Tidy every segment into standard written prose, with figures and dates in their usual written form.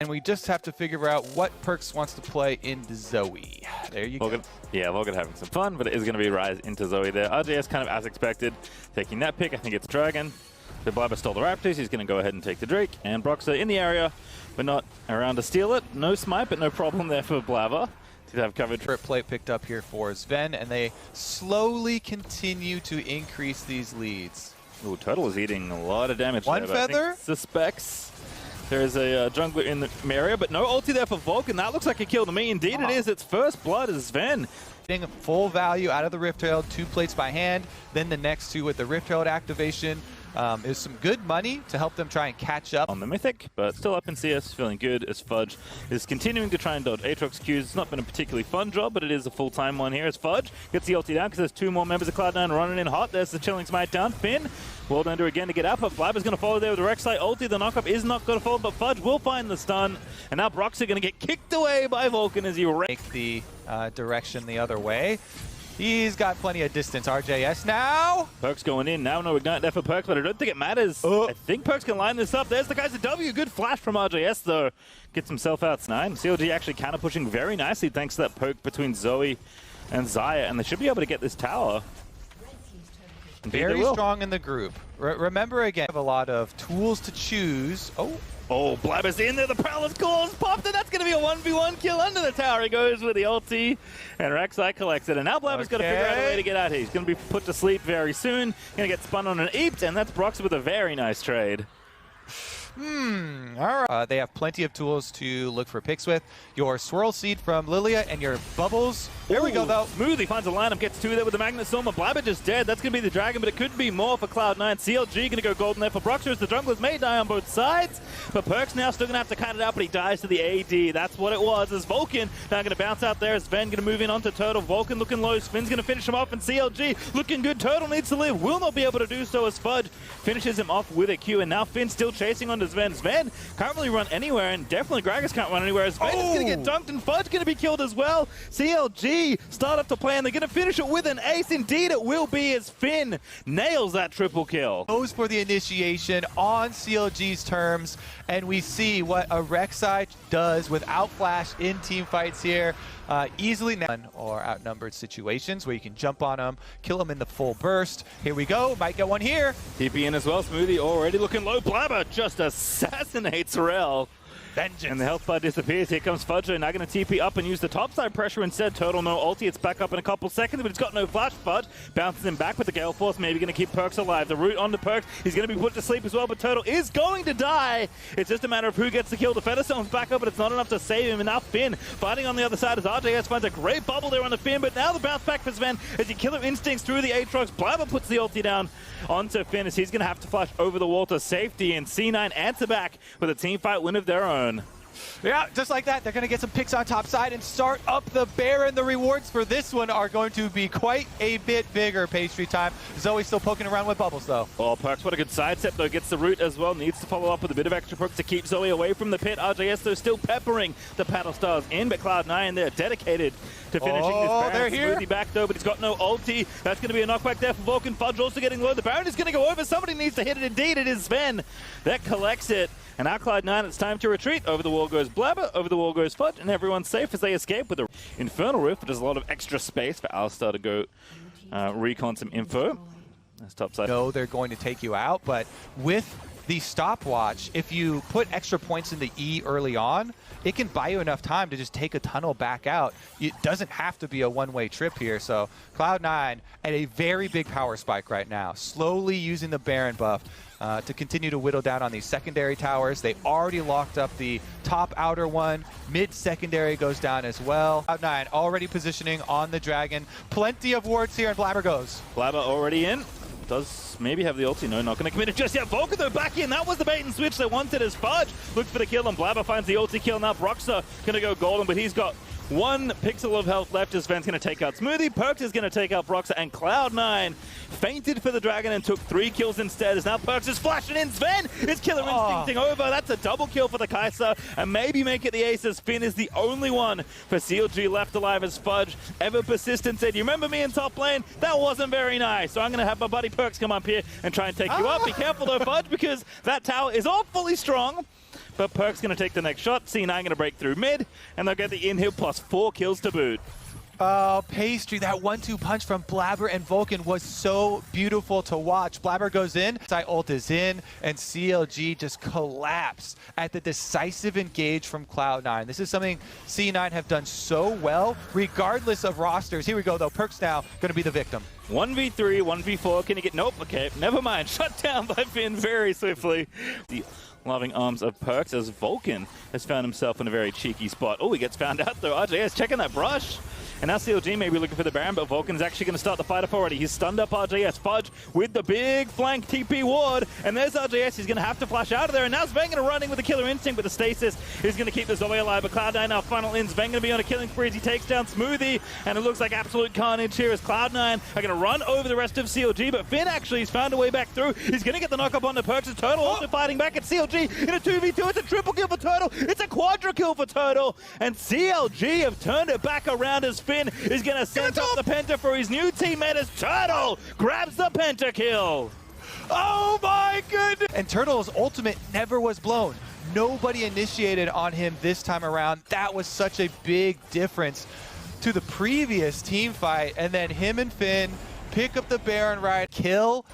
And we just have to figure out what Perks wants to play into Zoe. There you go. Yeah, Volgan having some fun, but it is going to be Rise into Zoe there. RJS kind of as expected, taking that pick. I think it's Dragon. The Blabber stole the Raptors. He's going to go ahead and take the Drake. And Broxah in the area, but not around to steal it. No smite, but no problem there for Blabber to have coverage. Play picked up here for Sven, and they slowly continue to increase these leads. Ooh, Turtle is eating a lot of damage. One there, feather? Suspects there is a jungler in the area, but no ulti there for Vulcan. That looks like a kill to me. Indeed it is. It's first blood as Sven. Getting full value out of the Rift Herald, 2 plates by hand, then the next 2 with the Rift Herald activation. Is some good money to help them try and catch up on the Mythic, but still up in CS, feeling good as Fudge is continuing to try and dodge Aatrox Qs. It's not been a particularly fun job, but it is a full-time one here as Fudge gets the ulti down because there's 2 more members of Cloud9 running in hot. There's the Chilling Smite down. Finn, World Ender again to get up, but Blabber's going to follow there with the Rek'Sai ulti. The knockup is not going to fall, but Fudge will find the stun, and now Broxah going to get kicked away by Vulcan as he makes the direction the other way. He's got plenty of distance. RJS now. Perks going in. Now no Ignite there for Perks, but I don't think it matters. I think Perks can line this up. There's the KaiSser W. Good flash from RJS, though. Gets himself out 9. CLG actually counter pushing very nicely thanks to that poke between Zoe and Xayah, and they should be able to get this tower. Very strong in the group. Remember, again, have a lot of tools to choose. Oh, Blabber's in there. The Prowler's claws popped, and that's going to be a 1v1 kill under the tower. He goes with the ulti, and Rek'Sai collects it. And now Blabber's got to figure out a way to get out here. He's going to be put to sleep very soon. Going to get spun on an Eept, and that's Broxah with a very nice trade. All right. They have plenty of tools to look for picks with. Your Swirl Seed from Lilia and your Bubbles. There we go, though. Smoothly finds a lineup, gets 2 there with the Magnet Storm. Blabber just dead. That's going to be the Dragon, but it could be more for Cloud9. CLG going to go golden there for Broxah as the junglers may die on both sides. But Perks now still going to have to cut it out, but he dies to the AD. That's what it was as Vulcan now going to bounce out there as Sven going to move in onto Turtle. Vulcan looking low. Sven's going to finish him off, and CLG looking good. Turtle needs to live. Will not be able to do so as Fudge finishes him off with a Q. And now Finn still chasing onto Sven. Sven can't really run anywhere, and definitely Gragas can't run anywhere. Sven is going to get dunked, and Fudge going to be killed as well. CLG start up to play, and they're going to finish it with an ace. Indeed, it will be as Finn nails that triple kill. Goes for the initiation on CLG's terms, and we see what a Rek'Sai does without flash in team fights here. Easily or outnumbered situations where you can jump on them, kill them in the full burst. Here we go. Might get one here. TP in as well. Smoothie already looking low. Blabber just assassinates Rel. Vengeance. And the health bar disappears. Here comes Fudge, now going to TP up and use the topside pressure instead. Turtle no ulti. It's back up in a couple seconds, but it's got no flash. Fudge bounces him back with the Gale Force. Maybe going to keep Perks alive. The root onto Perks. He's going to be put to sleep as well, but Turtle is going to die. It's just a matter of who gets the kill. The Featherstone's back up, but it's not enough to save him. And now Finn fighting on the other side as RJS finds a great bubble there on the Finn, but now the bounce back for Sven as he Killer Instincts through the Aatrox. Blabber puts the ulti down onto Finn as he's going to have to flash over the wall to safety, and C9 answer back with a team fight win of their own. Yeah, just like that, they're going to get some picks on top side and start up the Baron. The rewards for this one are going to be quite a bit bigger. Pastry time. Zoe still poking around with Bubbles, though. Oh, Perks, what a good sidestep, though. Gets the root as well. Needs to follow up with a bit of extra perks to keep Zoe away from the pit. RJS, though, still peppering the Paddle Stars in, but Cloud9, they're dedicated to finishing this Baron. They're here. Smoothie back, though, but he's got no ulti. That's going to be a knockback there for Vulcan. Fudge also getting low. The Baron is going to go over. Somebody needs to hit it. Indeed, it is Sven that collects it. And now Cloud9, it's time to retreat. Over the wall goes Blabber, over the wall goes Fudge, and everyone's safe as they escape with the Infernal Rift. There's a lot of extra space for Alistar to go recon some info. That's topside. No, they're going to take you out, but with the stopwatch, if you put extra points in the E early on, it can buy you enough time to just take a tunnel back out. It doesn't have to be a one-way trip here. So Cloud9 at a very big power spike right now, slowly using the Baron buff to continue to whittle down on these secondary towers. They already locked up the top outer one. Mid-secondary goes down as well. Cloud9 already positioning on the Dragon. Plenty of wards here, and Blabber goes. Blabber already in. Does maybe have the ulti. No, not going to commit it just yet. Vulcan, though, back in. That was the bait and switch they wanted as Fudge looks for the kill, and Blabber finds the ulti kill. Now Broxah going to go golden, but he's got 1 pixel of health left as Sven's going to take out Smoothie. Perks is going to take out Broxah, and Cloud9 fainted for the Dragon and took 3 kills instead. As now Perks is flashing in. Sven is Killer Instincting over. That's a double kill for the KaiSser, and maybe make it the ace as Finn is the only one for CLG left alive as Fudge, ever persistent, said, "You remember me in top lane? That wasn't very nice. So I'm going to have my buddy Perks come up here and try and take you up. Be careful though, Fudge, because that tower is awfully strong. but Perk's going to take the next shot. C9 going to break through mid, and they'll get the in-hit plus 4 kills to boot. Oh, Pastry, that 1-2 punch from Blabber and Vulcan was so beautiful to watch. Blabber goes in, side ult is in, and CLG just collapse at the decisive engage from Cloud9. This is something C9 have done so well, regardless of rosters. Here we go, though. Perk's now going to be the victim. 1v3, 1v4, can he get... Nope, okay, never mind. Shut down by Finn very swiftly. The loving arms of Perks as Vulcan has found himself in a very cheeky spot. Oh, he gets found out, though. RJS checking that brush. And now CLG may be looking for the Baron, but Vulcan's actually going to start the fight up already. He's stunned up RJS. Fudge with the big flank TP ward. And there's RJS. He's going to have to flash out of there. And now Sven going to run in with the killer instinct with the stasis. He's going to keep the Zoe alive. But Cloud9 now final in. Sven going to be on a killing spree as he takes down Smoothie. And it looks like absolute carnage here as Cloud9 are going to run over the rest of CLG. But Finn actually has found a way back through. He's going to get the knock up on the Perks. As Turtle also fighting back at CLG in a 2v2. It's a triple kill for Turtle. It's a quadra kill for Turtle. And CLG have turned it back around as Finn is going to send up the Penta for his new teammate as Turtle grabs the Pentakill. Oh my goodness! And Turtle's ultimate never was blown. Nobody initiated on him this time around. That was such a big difference to the previous team fight. And then him and Finn pick up the Baron ride, kill,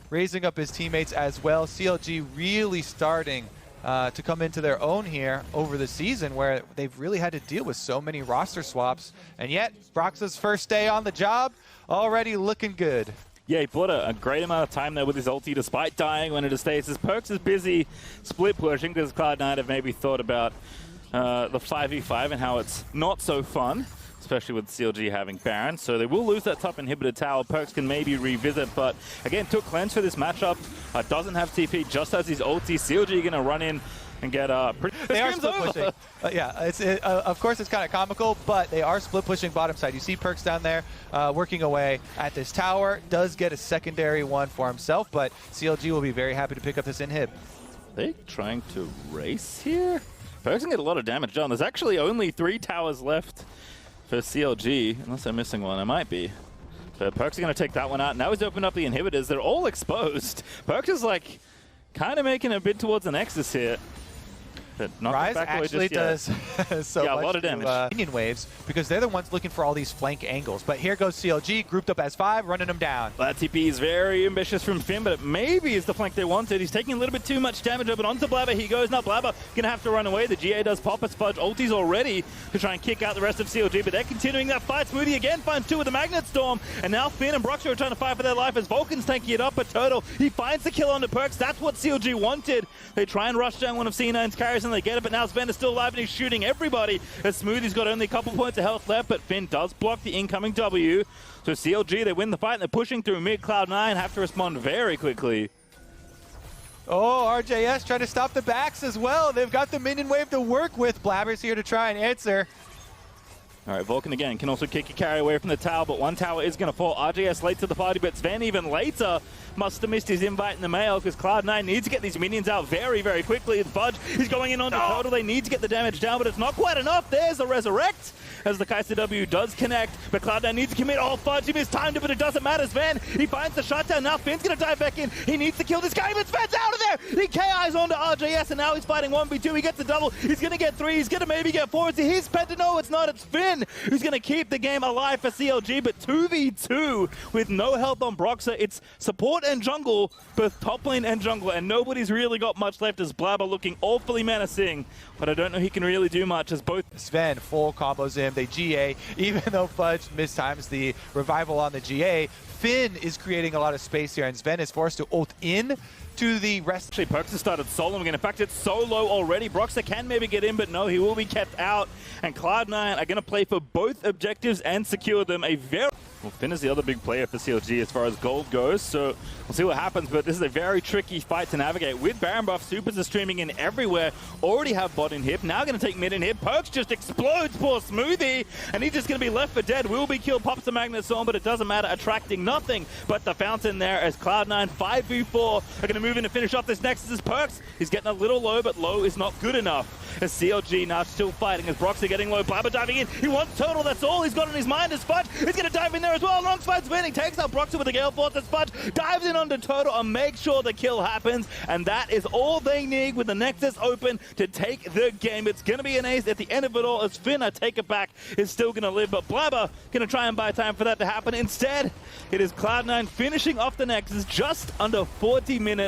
raising up his teammates as well. CLG really starting to come into their own here over the season where they've really had to deal with so many roster swaps. And yet, Broxa's first day on the job, already looking good. Yeah, he bought a great amount of time there with his ulti despite dying when it stasis. Perks is busy split pushing because Cloud9 have maybe thought about the 5v5 and how it's not so fun, especially with CLG having Baron. So they will lose that top inhibitor tower. Perks can maybe revisit, but again, took cleanse for this matchup. Doesn't have TP, just has his ulti. CLG going to run in and get pretty... They are split pushing. Yeah, of course it's kind of comical, but they are split pushing bottom side. You see Perks down there working away at this tower. Does get a secondary one for himself, but CLG will be very happy to pick up this inhib. Are they trying to race here? Perks can get a lot of damage done. There's actually only 3 towers left for CLG, unless I'm missing one. I might be. But Perks are going to take that one out. Now he's opened up the inhibitors. They're all exposed. Perks is like kind of making a bid towards the Nexus here. But not Rise actually does so yeah, much a lot of damage. Minion waves because they're the ones looking for all these flank angles. But here goes CLG, grouped up as 5, running them down. That TP is very ambitious from Finn, but it maybe is the flank they wanted. He's taking a little bit too much damage, but onto Blabber he goes. Now Blabber gonna have to run away. The GA does pop as Fudge ultis already to try and kick out the rest of CLG, but they're continuing that fight. Smoothie again finds 2 with the Magnet Storm, and now Finn and Broxer are trying to fight for their life as Vulcan's tanking it up, but Turtle, he finds the kill on the Perks. That's what CLG wanted. They try and rush down one of C9's carries and they get it, but now Sven is still alive and he's shooting everybody as Smoothie's got only a couple points of health left, but Finn does block the incoming W. So CLG, they win the fight and they're pushing through mid. Cloud9 have to respond very quickly. Oh, RJS trying to stop the backs as well. They've got the minion wave to work with. Blabber's here to try and answer. All right, Vulcan again can also kick a carry away from the tower, but one tower is going to fall. RJS late to the party, but Sven even later must have missed his invite in the mail because Cloud9 needs to get these minions out very, very quickly. Fudge is going in on the total. They need to get the damage down, but it's not quite enough. There's a Resurrect as the KaiSser W does connect, but Cloud9 needs to commit. Oh, Fudge, he mistimed it, but it doesn't matter. Sven, he finds the shutdown. Now Finn's going to dive back in. He needs to kill this guy, but Sven's out of there. He KI's onto RJS, and now he's fighting 1v2. He gets the double. He's going to get 3. He's going to maybe get 4. It's his Penta. No, it's not. It's Finn who's going to keep the game alive for CLG, but 2v2 with no health on Broxer. It's support and jungle, both top lane and jungle, and nobody's really got much left as Blabber looking awfully menacing, but I don't know he can really do much as both... Sven full combos in, they GA, even though Fudge mistimes the revival on the GA, Finn is creating a lot of space here, and Sven is forced to ult in to the rest. Actually, Perks has started soloing again. In fact, it's so low already. Broxer can maybe get in, but no, he will be kept out. And Cloud9 are going to play for both objectives and secure them. Well, Finn is the other big player for CLG as far as gold goes, so we'll see what happens, but this is a very tricky fight to navigate. With Baron buff, Supers are streaming in everywhere, already have bot inhib, now going to take mid inhib. Perks just explodes poor Smoothie, and he's just going to be left for dead. Will be killed, pops the Magnet Storm, but it doesn't matter, attracting nothing but the fountain there as Cloud9 5v4 are going to move in to finish off this Nexus as Perks. He's getting a little low, but low is not good enough. As CLG now still fighting, as Broxer getting low, Blabber diving in. He wants Turtle, that's all he's got on his mind as Fudge. He's going to dive in there as well. Longspide's winning, takes out Broxer with the Gale Force. Spudge dives in onto Toto and makes sure the kill happens, and that is all they need with the Nexus open to take the game. It's going to be an ace at the end of it all, as Finn, I take it back, is still going to live, but Blabber going to try and buy time for that to happen. Instead, it is Cloud9 finishing off the Nexus just under 40 minutes.